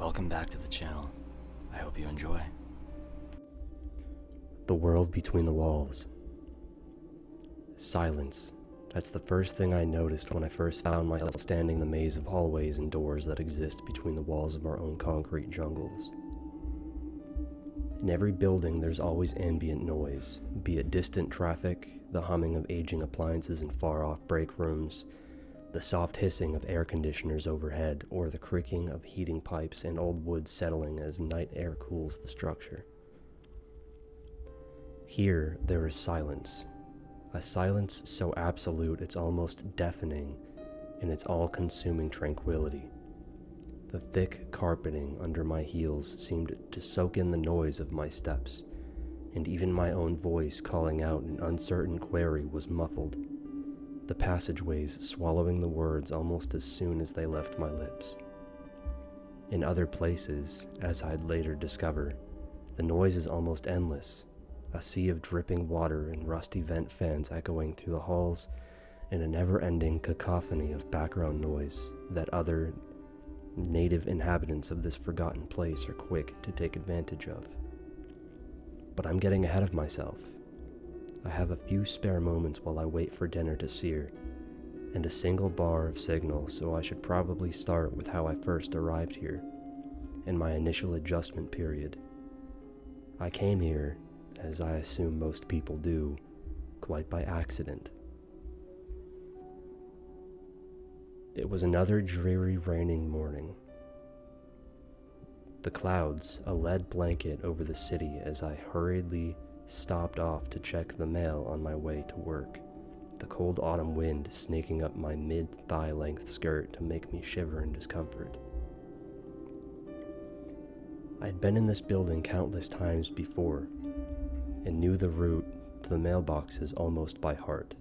Welcome back to the channel. I hope you enjoy. The world between the walls. Silence. That's the first thing I noticed when I first found myself standing in the maze of hallways and doors that exist between the walls of our own concrete jungles. In every building, there's always ambient noise, be it distant traffic, the humming of aging appliances in far-off break rooms, the soft hissing of air conditioners overhead, or the creaking of heating pipes and old wood settling as night air cools the structure. Here, there is silence. A silence so absolute it's almost deafening in its all-consuming tranquility. The thick carpeting under my heels seemed to soak in the noise of my steps, and even my own voice calling out an uncertain query was muffled, the passageways swallowing the words almost as soon as they left my lips. In other places, as I'd later discover, the noise is almost endless, a sea of dripping water and rusty vent fans echoing through the halls in a never-ending cacophony of background noise that other native inhabitants of this forgotten place are quick to take advantage of. But I'm getting ahead of myself. I have a few spare moments while I wait for dinner to sear, and a single bar of signal, so I should probably start with how I first arrived here, and my initial adjustment period. I came here, as I assume most people do, quite by accident. It was another dreary raining morning. The clouds, a lead blanket over the city as I hurriedly stopped off to check the mail on my way to work, the cold autumn wind snaking up my mid-thigh length skirt to make me shiver in discomfort. I'd been in this building countless times before, and knew the route to the mailboxes almost by heart.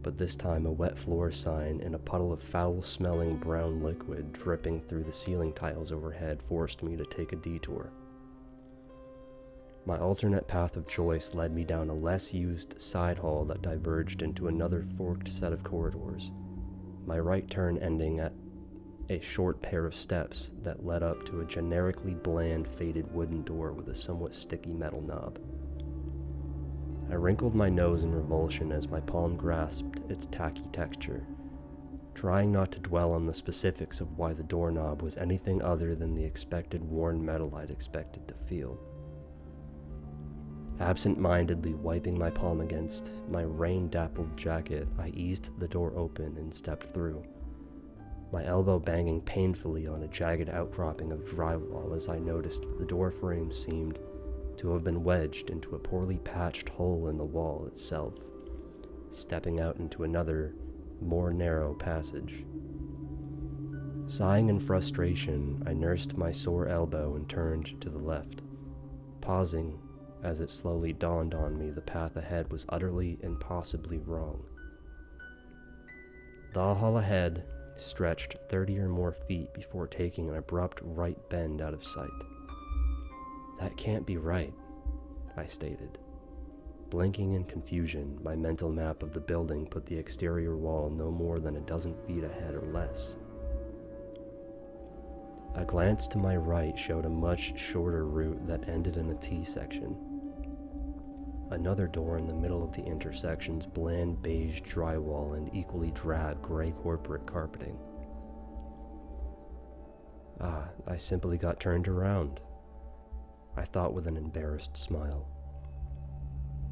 But this time a wet floor sign and a puddle of foul-smelling brown liquid dripping through the ceiling tiles overhead forced me to take a detour. My alternate path of choice led me down a less used side hall that diverged into another forked set of corridors, my right turn ending at a short pair of steps that led up to a generically bland faded wooden door with a somewhat sticky metal knob. I wrinkled my nose in revulsion as my palm grasped its tacky texture, trying not to dwell on the specifics of why the doorknob was anything other than the expected worn metal I'd expected to feel. Absent-mindedly wiping my palm against my rain-dappled jacket, I eased the door open and stepped through, my elbow banging painfully on a jagged outcropping of drywall as I noticed the door frame seemed to have been wedged into a poorly patched hole in the wall itself, stepping out into another, more narrow passage. Sighing in frustration, I nursed my sore elbow and turned to the left, pausing as it slowly dawned on me the path ahead was utterly and possibly wrong. The hall ahead stretched 30 or more feet before taking an abrupt right bend out of sight. "That can't be right," I stated. Blinking in confusion, my mental map of the building put the exterior wall no more than a dozen feet ahead or less. A glance to my right showed a much shorter route that ended in a T-section. Another door in the middle of the intersection's bland beige drywall and equally drab gray corporate carpeting. I simply got turned around, I thought with an embarrassed smile.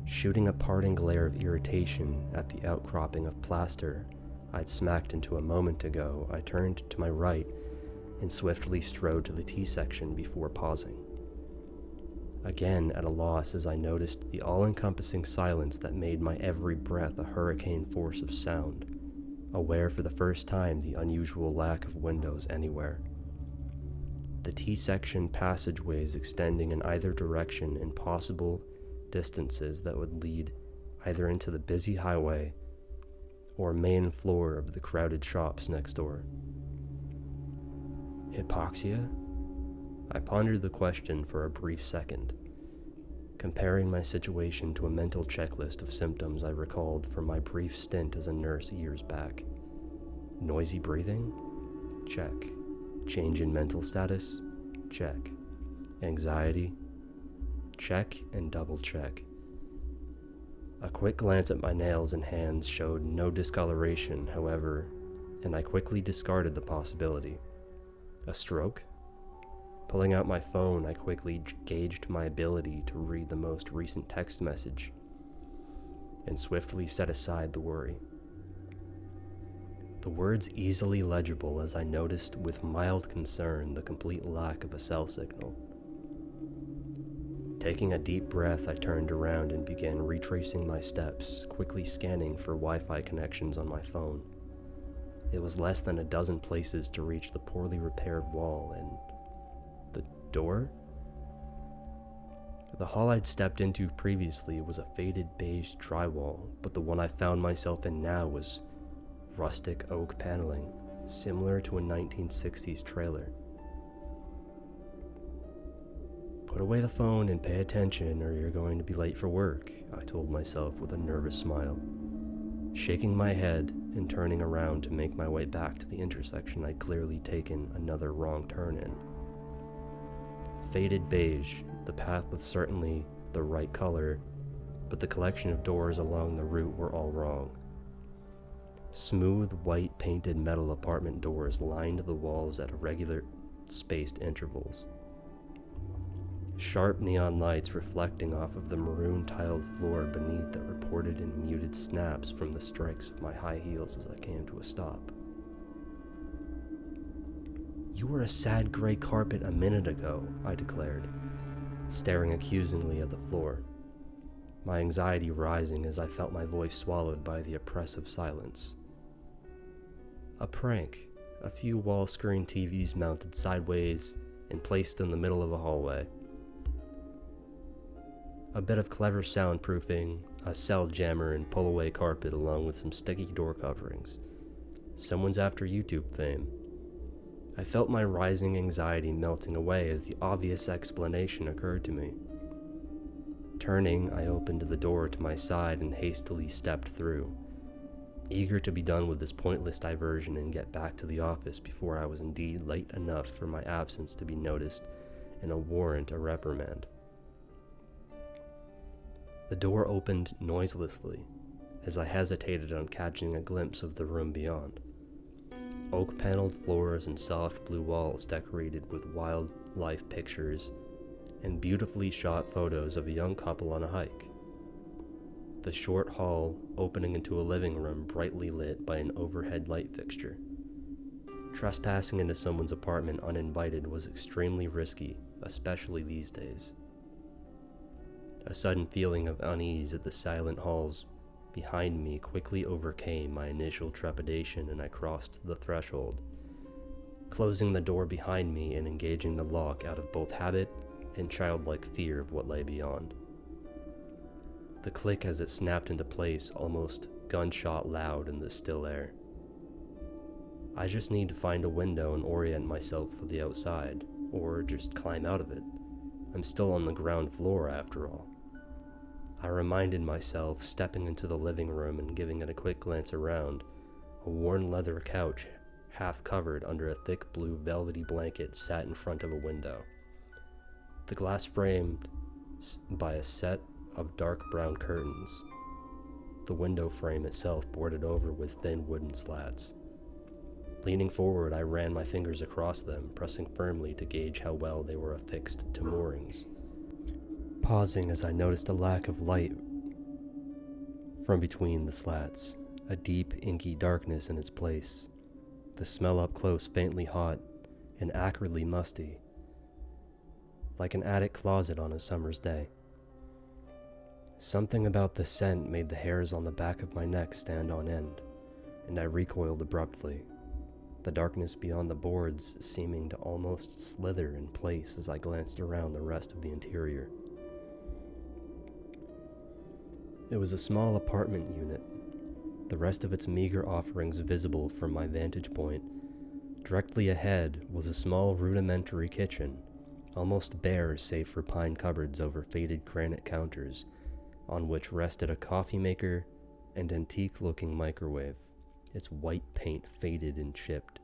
Shooting a parting glare of irritation at the outcropping of plaster I'd smacked into a moment ago, I turned to my right and swiftly strode to the T-section before pausing. Again at a loss as I noticed the all-encompassing silence that made my every breath a hurricane force of sound, aware for the first time the unusual lack of windows anywhere. The T-section passageways extending in either direction in possible distances that would lead either into the busy highway or main floor of the crowded shops next door. Hypoxia? I pondered the question for a brief second, comparing my situation to a mental checklist of symptoms I recalled from my brief stint as a nurse years back. Noisy breathing? Check. Change in mental status? Check. Anxiety? Check and double check. A quick glance at my nails and hands showed no discoloration, however, and I quickly discarded the possibility. A stroke? Pulling out my phone, I quickly gauged my ability to read the most recent text message and swiftly set aside the worry. The words easily legible as I noticed with mild concern the complete lack of a cell signal. Taking a deep breath, I turned around and began retracing my steps, quickly scanning for Wi-Fi connections on my phone. It was less than a dozen places to reach the poorly repaired wall, and the door? The hall I'd stepped into previously was a faded beige drywall, but the one I found myself in now was rustic oak paneling, similar to a 1960s trailer. Put away the phone and pay attention or you're going to be late for work, I told myself with a nervous smile, shaking my head and turning around to make my way back to the intersection I'd clearly taken another wrong turn in. Faded beige, the path was certainly the right color, but the collection of doors along the route were all wrong. Smooth, white painted metal apartment doors lined the walls at irregular spaced intervals. Sharp neon lights reflecting off of the maroon tiled floor beneath that reported in muted snaps from the strikes of my high heels as I came to a stop. "You were a sad gray carpet a minute ago," I declared, staring accusingly at the floor, my anxiety rising as I felt my voice swallowed by the oppressive silence. "A prank, a few wall screen TVs mounted sideways and placed in the middle of a hallway. A bit of clever soundproofing, a cell jammer and pull-away carpet along with some sticky door coverings. Someone's after YouTube fame." I felt my rising anxiety melting away as the obvious explanation occurred to me. Turning, I opened the door to my side and hastily stepped through, eager to be done with this pointless diversion and get back to the office before I was indeed late enough for my absence to be noticed and a warrant a reprimand. The door opened noiselessly as I hesitated on catching a glimpse of the room beyond. Oak-paneled floors and soft blue walls decorated with wildlife pictures and beautifully shot photos of a young couple on a hike. The short hall opening into a living room brightly lit by an overhead light fixture. Trespassing into someone's apartment uninvited was extremely risky, especially these days. A sudden feeling of unease at the silent halls behind me quickly overcame my initial trepidation and I crossed the threshold, closing the door behind me and engaging the lock out of both habit and childlike fear of what lay beyond. The click as it snapped into place almost gunshot loud in the still air. I just need to find a window and orient myself for the outside, or just climb out of it. I'm still on the ground floor after all. I reminded myself, stepping into the living room and giving it a quick glance around. A worn leather couch, half covered under a thick blue velvety blanket, sat in front of a window. The glass framed by a set of dark brown curtains. The window frame itself boarded over with thin wooden slats. Leaning forward, I ran my fingers across them, pressing firmly to gauge how well they were affixed to moorings. Pausing as I noticed a lack of light from between the slats, a deep, inky darkness in its place, the smell up close faintly hot and acridly musty, like an attic closet on a summer's day. Something about the scent made the hairs on the back of my neck stand on end, and I recoiled abruptly, the darkness beyond the boards seeming to almost slither in place as I glanced around the rest of the interior. It was a small apartment unit, the rest of its meager offerings visible from my vantage point. Directly ahead was a small rudimentary kitchen, almost bare save for pine cupboards over faded granite counters, on which rested a coffee maker and antique-looking microwave, its white paint faded and chipped,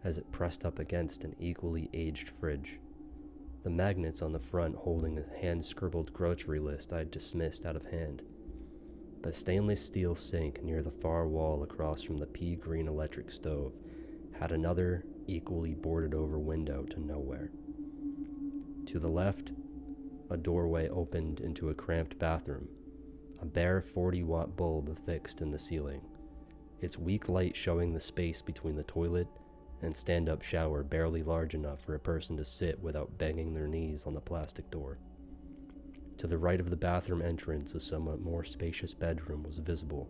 as it pressed up against an equally aged fridge, the magnets on the front holding a hand-scribbled grocery list I'd dismissed out of hand. The stainless steel sink near the far wall across from the pea-green electric stove had another, equally boarded-over window to nowhere. To the left, a doorway opened into a cramped bathroom, a bare 40-watt bulb affixed in the ceiling, its weak light showing the space between the toilet and stand-up shower barely large enough for a person to sit without banging their knees on the plastic door. To the right of the bathroom entrance, a somewhat more spacious bedroom was visible.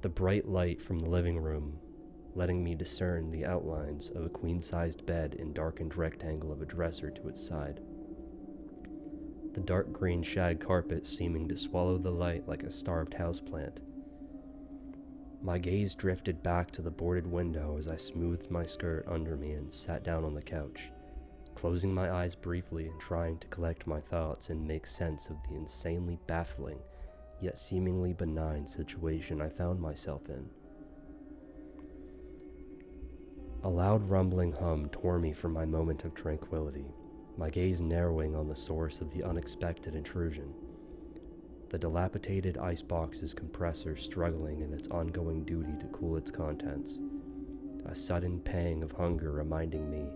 The bright light from the living room letting me discern the outlines of a queen-sized bed and darkened rectangle of a dresser to its side. The dark green shag carpet seeming to swallow the light like a starved houseplant. My gaze drifted back to the boarded window as I smoothed my skirt under me and sat down on the couch, closing my eyes briefly and trying to collect my thoughts and make sense of the insanely baffling, yet seemingly benign situation I found myself in. A loud rumbling hum tore me from my moment of tranquility, my gaze narrowing on the source of the unexpected intrusion. The dilapidated icebox's compressor struggling in its ongoing duty to cool its contents. A sudden pang of hunger reminding me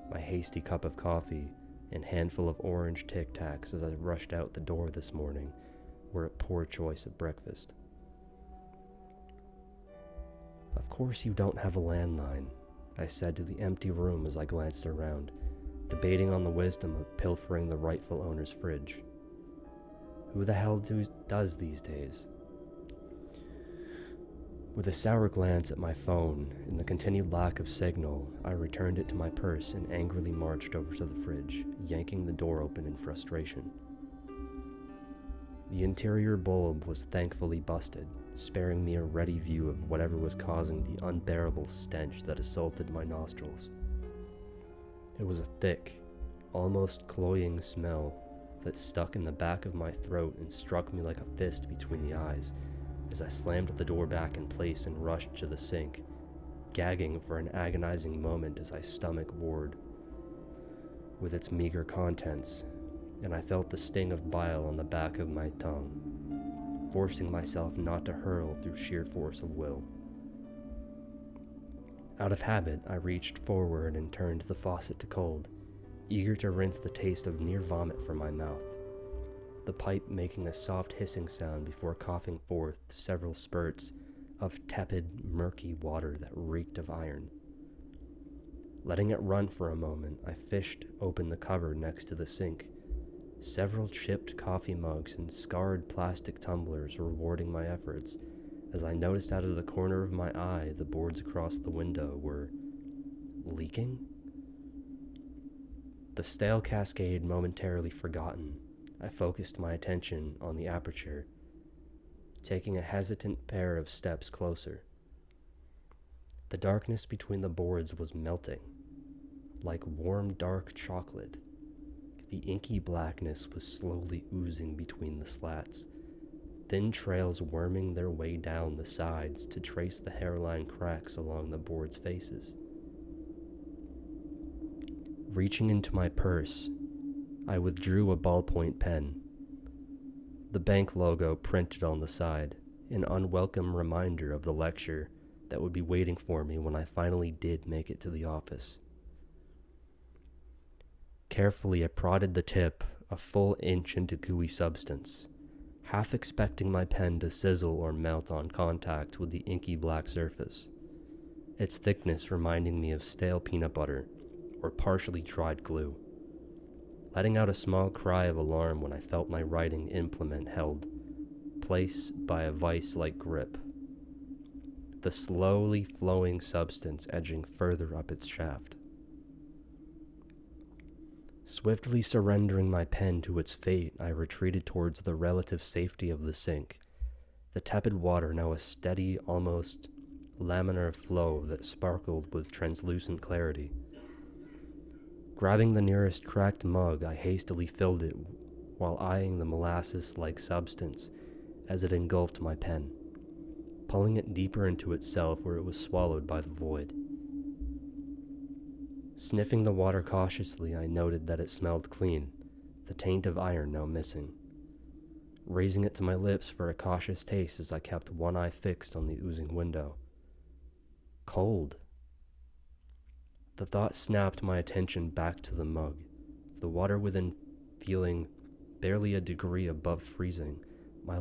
my hasty cup of coffee and handful of orange Tic Tacs as I rushed out the door this morning were a poor choice of breakfast. "Of course you don't have a landline," I said to the empty room as I glanced around, debating on the wisdom of pilfering the rightful owner's fridge. Who the hell does these days? With a sour glance at my phone and the continued lack of signal, I returned it to my purse and angrily marched over to the fridge, yanking the door open in frustration. The interior bulb was thankfully busted, sparing me a ready view of whatever was causing the unbearable stench that assaulted my nostrils. It was a thick, almost cloying smell that stuck in the back of my throat and struck me like a fist between the eyes as I slammed the door back in place and rushed to the sink, gagging for an agonizing moment as I stomach warred with its meager contents, and I felt the sting of bile on the back of my tongue, forcing myself not to hurl through sheer force of will. Out of habit, I reached forward and turned the faucet to cold, eager to rinse the taste of near vomit from my mouth, the pipe making a soft hissing sound before coughing forth several spurts of tepid, murky water that reeked of iron. Letting it run for a moment, I fished open the cupboard next to the sink, several chipped coffee mugs and scarred plastic tumblers rewarding my efforts, as I noticed out of the corner of my eye the boards across the window were leaking? The stale cascade momentarily forgotten, I focused my attention on the aperture, taking a hesitant pair of steps closer. The darkness between the boards was melting, like warm dark chocolate. The inky blackness was slowly oozing between the slats, thin trails worming their way down the sides to trace the hairline cracks along the board's faces. Reaching into my purse, I withdrew a ballpoint pen. The bank logo printed on the side, an unwelcome reminder of the lecture that would be waiting for me when I finally did make it to the office. Carefully, I prodded the tip a full inch into gooey substance, half expecting my pen to sizzle or melt on contact with the inky black surface, its thickness reminding me of stale peanut butter or partially dried glue, letting out a small cry of alarm when I felt my writing implement held place by a vice-like grip, the slowly flowing substance edging further up its shaft. Swiftly surrendering my pen to its fate, I retreated towards the relative safety of the sink, the tepid water now a steady, almost laminar flow that sparkled with translucent clarity. Grabbing the nearest cracked mug, I hastily filled it while eyeing the molasses-like substance as it engulfed my pen, pulling it deeper into itself where it was swallowed by the void. Sniffing the water cautiously, I noted that it smelled clean, the taint of iron now missing. Raising it to my lips for a cautious taste as I kept one eye fixed on the oozing window. Cold. The thought snapped my attention back to the mug, the water within feeling barely a degree above freezing, my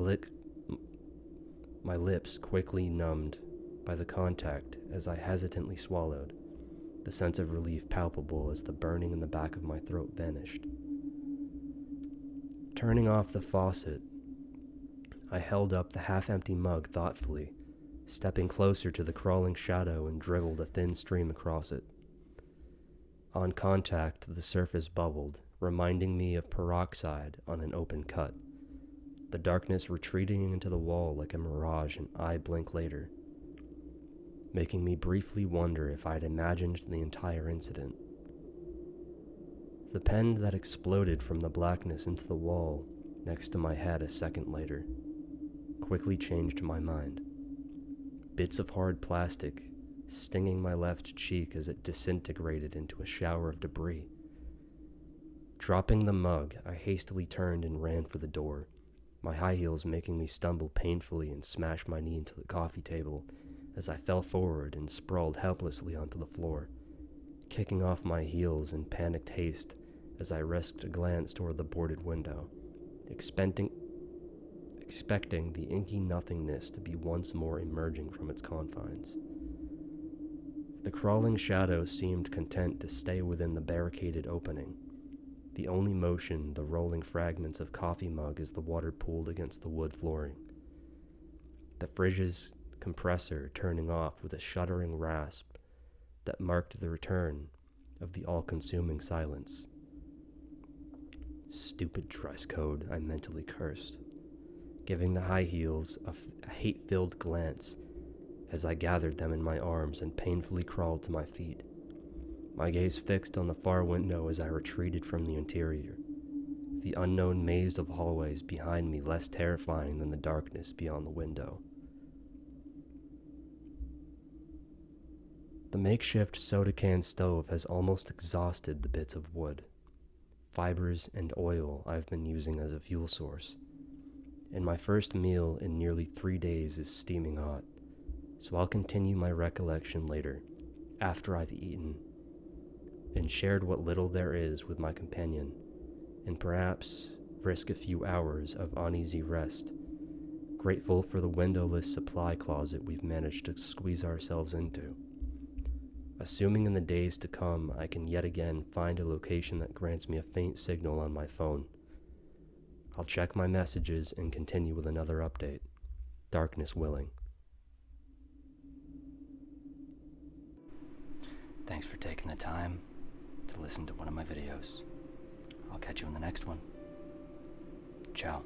lips quickly numbed by the contact as I hesitantly swallowed, the sense of relief palpable as the burning in the back of my throat vanished. Turning off the faucet, I held up the half-empty mug thoughtfully, stepping closer to the crawling shadow and dribbled a thin stream across it. On contact, the surface bubbled, reminding me of peroxide on an open cut, the darkness retreating into the wall like a mirage an eye blink later, making me briefly wonder if I'd imagined the entire incident. The pen that exploded from the blackness into the wall next to my head a second later quickly changed my mind. Bits of hard plastic stinging my left cheek as it disintegrated into a shower of debris. Dropping the mug, I hastily turned and ran for the door, my high heels making me stumble painfully and smash my knee into the coffee table as I fell forward and sprawled helplessly onto the floor, kicking off my heels in panicked haste as I risked a glance toward the boarded window, expecting the inky nothingness to be once more emerging from its confines. The crawling shadow seemed content to stay within the barricaded opening, the only motion the rolling fragments of coffee mug as the water pooled against the wood flooring. The fridge's compressor turning off with a shuddering rasp that marked the return of the all-consuming silence. Stupid dress code, I mentally cursed, giving the high heels a hate-filled glance as I gathered them in my arms and painfully crawled to my feet, my gaze fixed on the far window as I retreated from the interior, the unknown maze of hallways behind me less terrifying than the darkness beyond the window. The makeshift soda can stove has almost exhausted the bits of wood, fibers, and oil I've been using as a fuel source, and my first meal in nearly 3 days is steaming hot, so I'll continue my recollection later, after I've eaten, and shared what little there is with my companion, and perhaps risk a few hours of uneasy rest, grateful for the windowless supply closet we've managed to squeeze ourselves into. Assuming in the days to come I can yet again find a location that grants me a faint signal on my phone. I'll check my messages and continue with another update, darkness willing. Thanks for taking the time to listen to one of my videos. I'll catch you in the next one. Ciao.